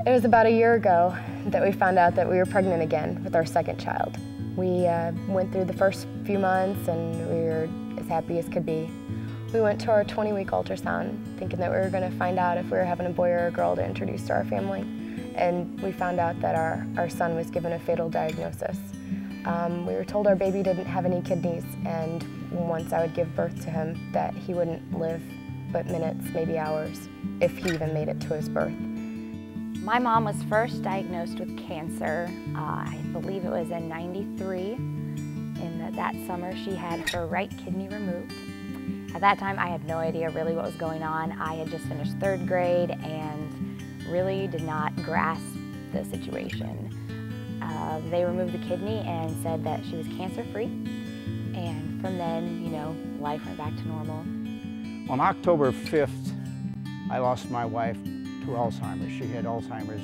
It was about a year ago that we found out that we were pregnant again with our second child. We went through the first few months and we were as happy as could be. We went to our 20-week ultrasound thinking that we were going to find out if we were having a boy or a girl to introduce to our family. And we found out that our son was given a fatal diagnosis. We were told our baby didn't have any kidneys, and once I would give birth to him that he wouldn't live but minutes, maybe hours, if he even made it to his birth. My mom was first diagnosed with cancer, I believe it was in '93. In that summer she had her right kidney removed. At that time I had no idea really what was going on. I had just finished 3rd grade and really did not grasp the situation. They removed the kidney and said that she was cancer-free, and from then, you know, life went back to normal. On October 5th, I lost my wife to Alzheimer's. She had Alzheimer's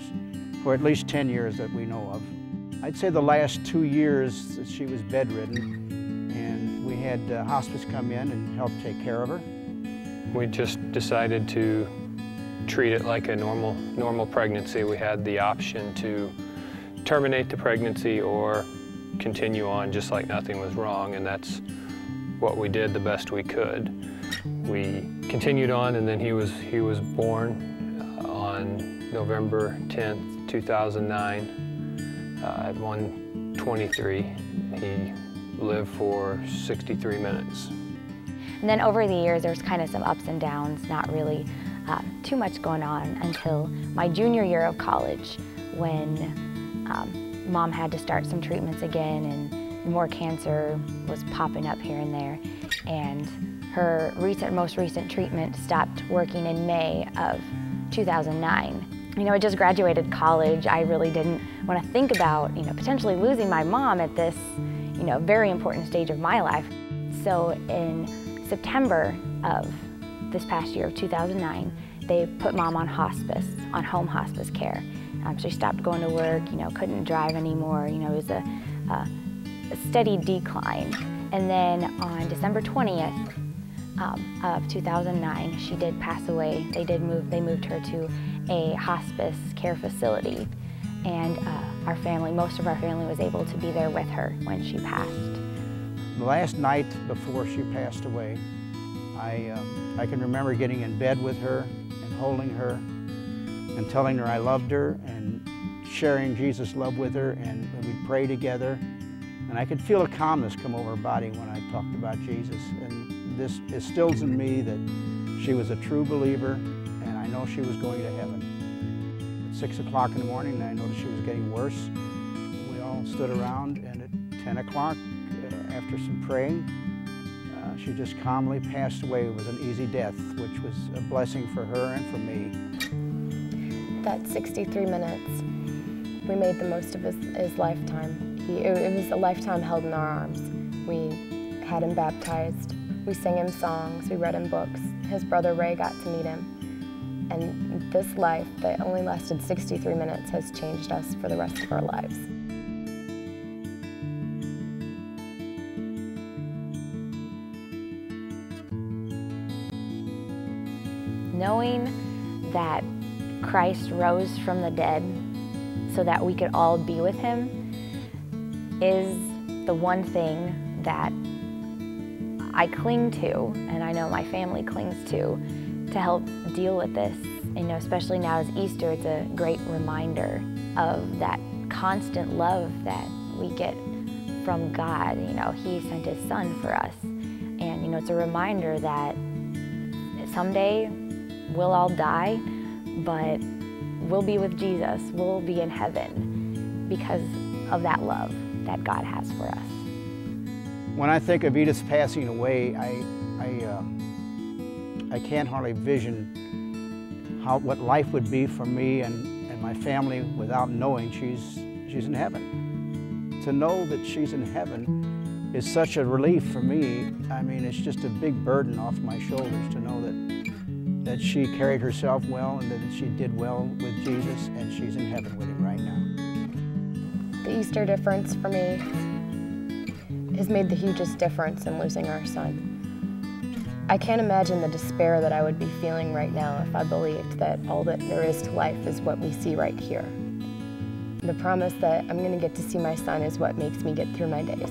for at least 10 years that we know of. I'd say the last 2 years she was bedridden, and we had hospice come in and help take care of her. We just decided to treat it like a normal pregnancy. We had the option to terminate the pregnancy or continue on just like nothing was wrong, and that's what we did the best we could. We continued on, and then he was born on November 10th, 2009 at 1:23. He lived for 63 minutes. And then over the years there was kind of some ups and downs, not really too much going on until my junior year of college, when Mom had to start some treatments again, and more cancer was popping up here and there. And her most recent treatment stopped working in May of 2009. You know, I just graduated college. I really didn't want to think about, you know, potentially losing my mom at this, you know, very important stage of my life. So in September of this past year of 2009, they put Mom on hospice, on home hospice care. She stopped going to work, you know, couldn't drive anymore. You know, it was a steady decline. And then on December 20th of 2009, she did pass away. They moved her to a hospice care facility, and our family, most of our family, was able to be there with her when she passed. The last night before she passed away, I can remember getting in bed with her and holding her and telling her I loved her and sharing Jesus' love with her, and we'd pray together. And I could feel a calmness come over her body when I talked about Jesus. And this instills in me that she was a true believer, and I know she was going to heaven. At 6 o'clock in the morning, I noticed she was getting worse. We all stood around, and at 10 o'clock, after some praying, she just calmly passed away. It was an easy death, which was a blessing for her and for me. That 63 minutes, we made the most of his lifetime. It was a lifetime held in our arms. We had him baptized, we sang him songs, we read him books. His brother Ray got to meet him. And this life that only lasted 63 minutes has changed us for the rest of our lives. Knowing that Christ rose from the dead so that we could all be with him is the one thing that I cling to, and I know my family clings to help deal with this. You know, especially now as Easter, it's a great reminder of that constant love that we get from God. You know, he sent his son for us. And, you know, it's a reminder that someday we'll all die, but we'll be with Jesus. We'll be in heaven because of that love that God has for us. When I think of Edith's passing away, I can't hardly vision what life would be for me and my family without knowing she's in heaven. To know that she's in heaven is such a relief for me. I mean, it's just a big burden off my shoulders to know that she carried herself well and that she did well with Jesus, and she's in heaven with him right now. The Easter difference for me has made the hugest difference in losing our son. I can't imagine the despair that I would be feeling right now if I believed that all that there is to life is what we see right here. The promise that I'm going to get to see my son is what makes me get through my days.